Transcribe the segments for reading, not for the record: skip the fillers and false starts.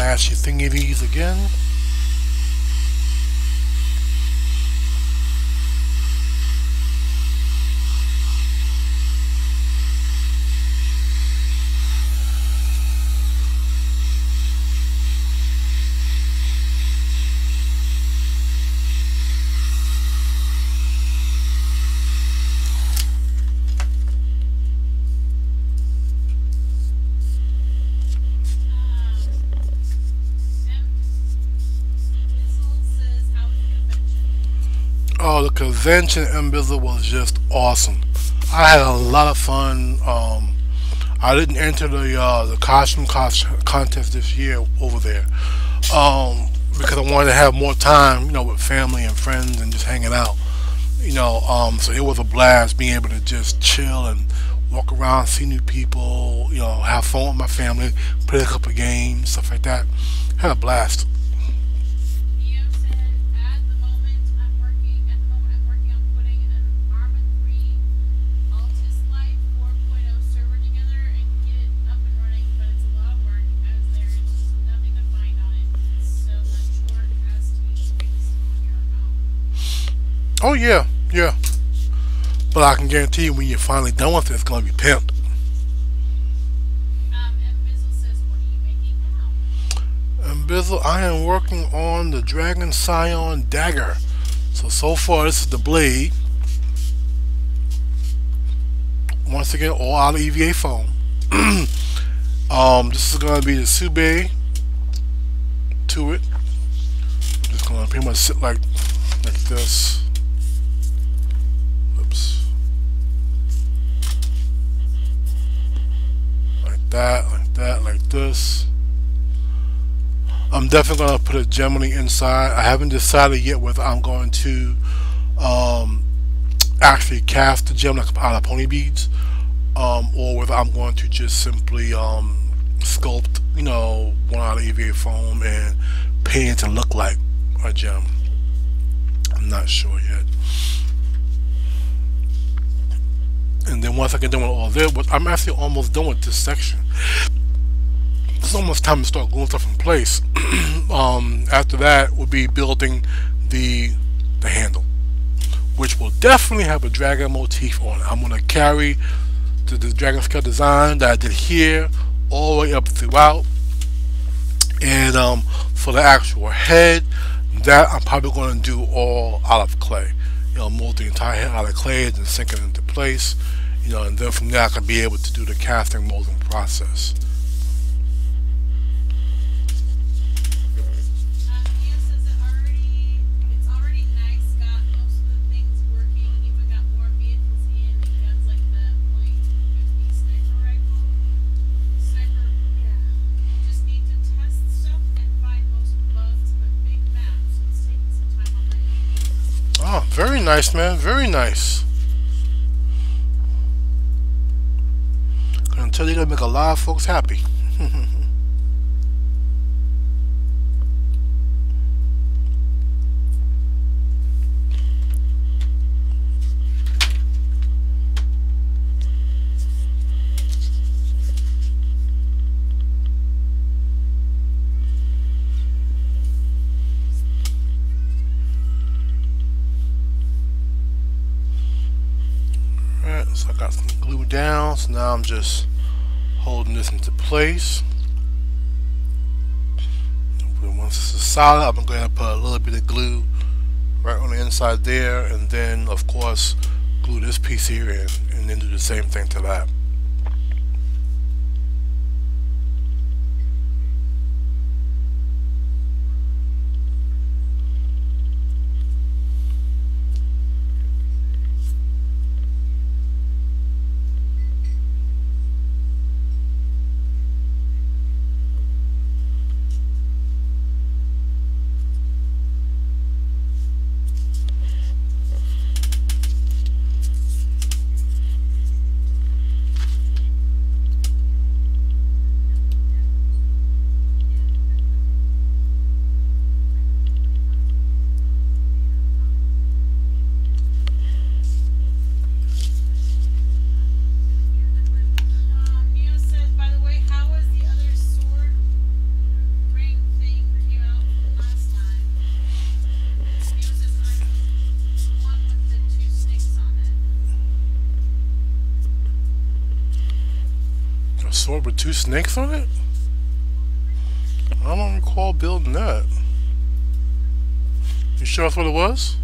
flashy thingy these again. Oh, the convention in Bizzle was just awesome. I had a lot of fun. I didn't enter the contest this year over there because I wanted to have more time, with family and friends and just hanging out. So it was a blast being able to just chill and walk around, see new people, have fun with my family, play a couple of games, stuff like that. Had a blast. Oh yeah, yeah. But I can guarantee you when you're finally done with it, it's gonna be pimped. And Bizzle, I am working on the Dragonscion dagger. So far this is the blade. Once again, all out of EVA foam. This is gonna be the sube to it. I'm just gonna pretty much sit like this. Like this. I'm definitely going to put a Gemini inside. I haven't decided yet whether I'm going to actually cast the gem like out of pony beads, or whether I'm going to just simply sculpt, one out of EVA foam and paint it to look like a gem. I'm not sure yet. And then once I get done with all this, I'm actually almost done with this section. It's almost time to start gluing stuff in place. After that, we'll be building the handle, which will definitely have a dragon motif on it. I'm going to carry the dragon scale design that I did here all the way up throughout. And for the actual head, that I'm probably going to do all out of clay. Mold the entire head out of clay and then sink it into place. And then from there I can be able to do the casting molding process. Oh, very nice, man. Very nice. Gonna tell you, gonna make a lot of folks happy. Alright, so I got some glue down, so now I'm just holding this into place. Once this is solid, I'm going to put a little bit of glue right on the inside there, and then of course glue this piece here in, and then do the same thing to that. sword with two snakes on it? I don't recall building that. You sure that's what it was?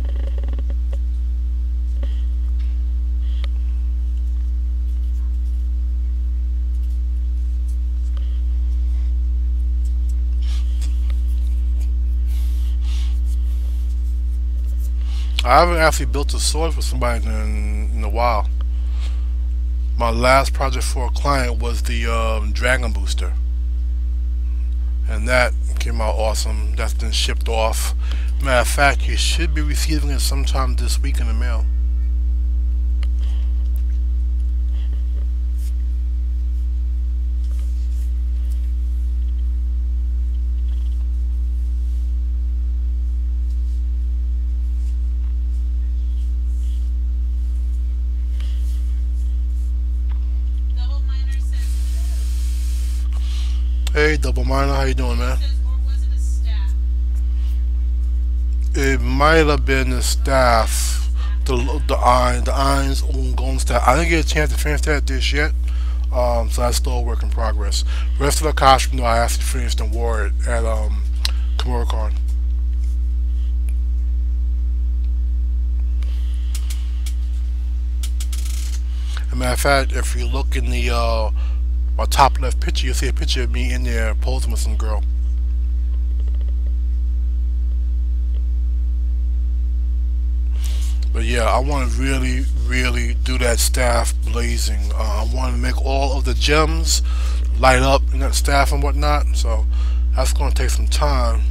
I haven't actually built a sword for somebody in a while. My last project for a client was the Dragon Booster. And that came out awesome. That's been shipped off. Matter of fact, you should be receiving it sometime this week in the mail. Hey, Double Miner, how you doing, man? It might have been the staff, the irons golden staff. I didn't get a chance to finish that dish yet, so that's still a work in progress. Rest of the costume, though, I actually finished and wore it at Komoricon. As a matter of fact, if you look in the my top left picture, you'll see a picture of me in there posing with some girl. But yeah, I want to really do that staff blazing. I want to make all of the gems light up in that staff and whatnot. So that's going to take some time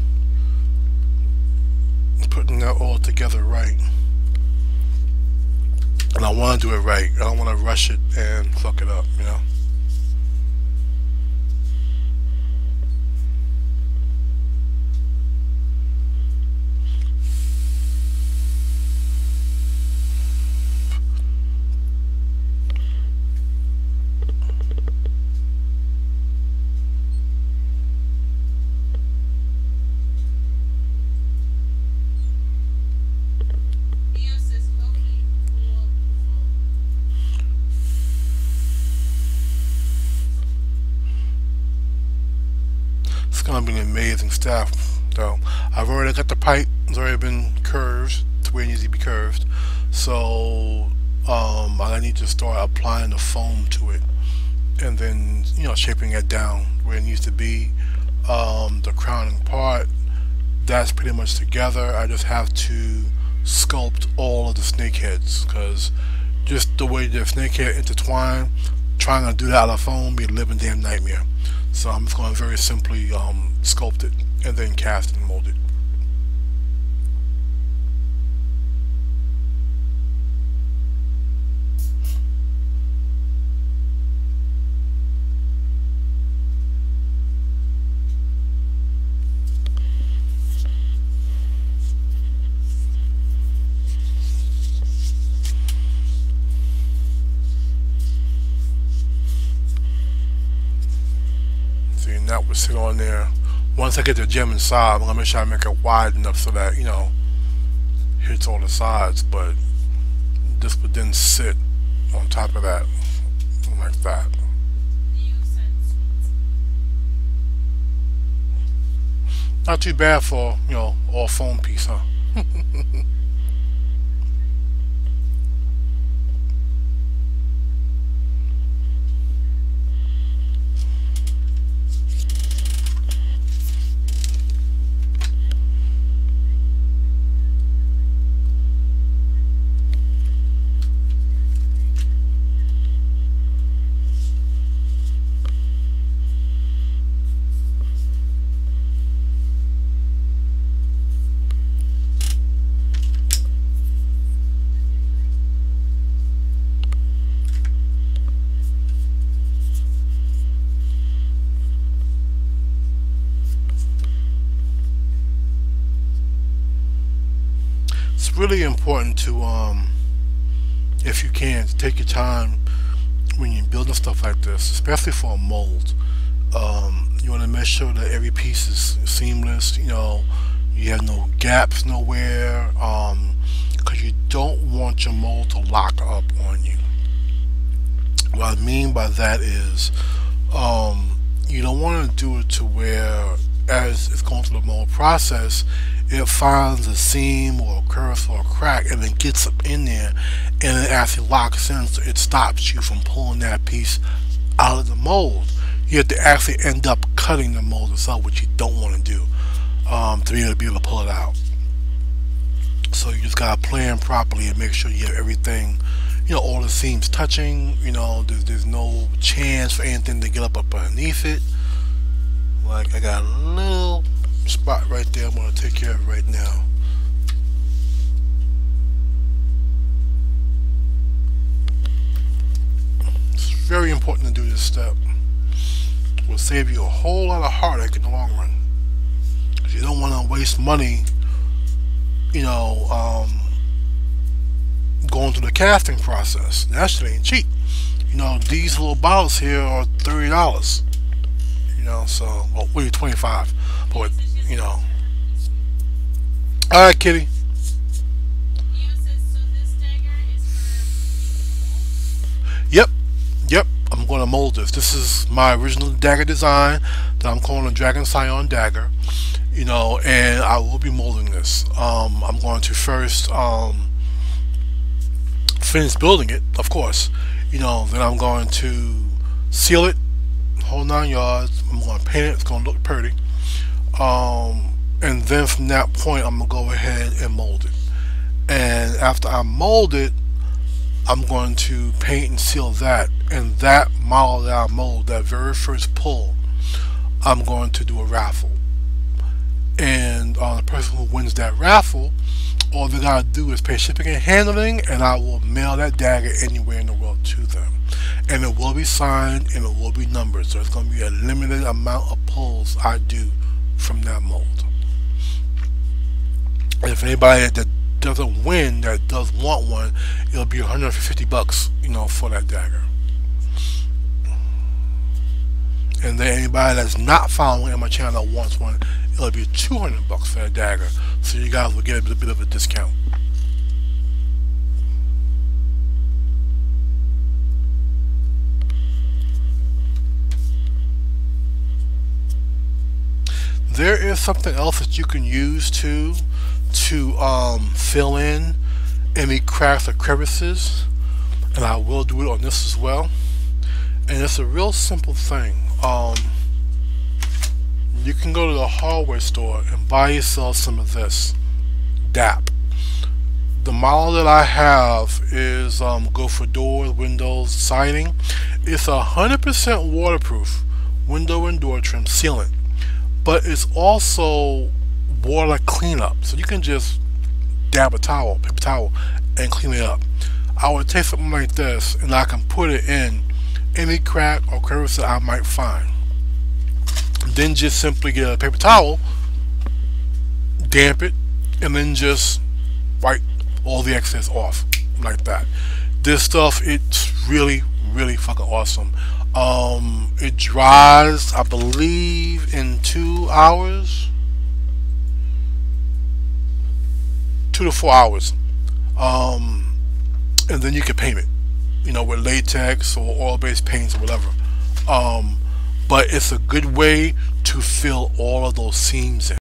putting that all together right. And I want to do it right. I don't want to rush it and fuck it up, you know. It's gonna be an amazing staff, though. I've already got the pipe. It's already been curved to where it needs to be curved. So I need to start applying the foam to it, and then shaping it down where it needs to be. The crowning part, that's pretty much together. I just have to sculpt all of the snake heads, because just the way the snake head intertwine, trying to do that out of foam be a living damn nightmare. So I'm just going to very simply sculpt it and then cast and mold it. See, and that would sit on there. Once I get the gem inside, I'm gonna make sure I make it wide enough so that hits all the sides. But this would then sit on top of that, like that. Not too bad for all foam piece, huh? It's really important to if you can, to take your time when you're building stuff like this, especially for a mold. You want to make sure that every piece is seamless, you have no gaps nowhere, because you don't want your mold to lock up on you. What I mean by that is You don't want to do it to where, as it's going through the mold process, it finds a seam or a curve or a crack and then gets up in there and it actually locks in, so it stops you from pulling that piece out of the mold. You have to actually end up cutting the mold itself, which you don't want to do, to be able to pull it out. So you just gotta plan properly and make sure you have everything, all the seams touching. There's no chance for anything to get up underneath it. Like, I got a little spot right there I'm gonna take care of right now. It's very important to do this step. It will save you a whole lot of heartache in the long run. Because you don't want to waste money, going through the casting process. That shit ain't cheap. These little bottles here are $30. So, well, maybe 25. But, Alright, kitty. Yep. I'm going to mold this. This is my original dagger design that I'm calling a Dragonscion dagger. And I will be molding this. I'm going to first finish building it, of course. Then I'm going to seal it, whole 9 yards. I'm going to paint it. It's going to look pretty. And then from that point, I'm going to go ahead and mold it. And after I mold it, I'm going to paint and seal that. And that model that I mold, that very first pull, I'm going to do a raffle. And the person who wins that raffle, all they gotta do is pay shipping and handling, and I will mail that dagger anywhere in the world to them. And it will be signed and it will be numbered. So it's going to be a limited amount of pulls I do from that mold. And if anybody that doesn't win, that does want one, it'll be $150, for that dagger. And then anybody that's not following my channel that wants one, it'll be $200 for that dagger. So you guys will get a bit of a discount. There is something else that you can use to fill in any cracks or crevices, and I will do it on this as well. And it's a real simple thing. You can go to the hardware store and buy yourself some of this DAP. The model that I have is go for doors, windows, siding. It's 100% waterproof window and door trim sealant, but it's also water cleanup, so you can just dab a towel, paper towel, and clean it up. I would take something like this and I can put it in any crack or crevice that I might find. Then just simply get a paper towel, damp it, and then just wipe all the excess off like that. This stuff, it's really fucking awesome. It dries, I believe, in 2 hours, 2 to 4 hours, and then you can paint it, with latex or oil-based paints or whatever. But it's a good way to fill all of those seams in.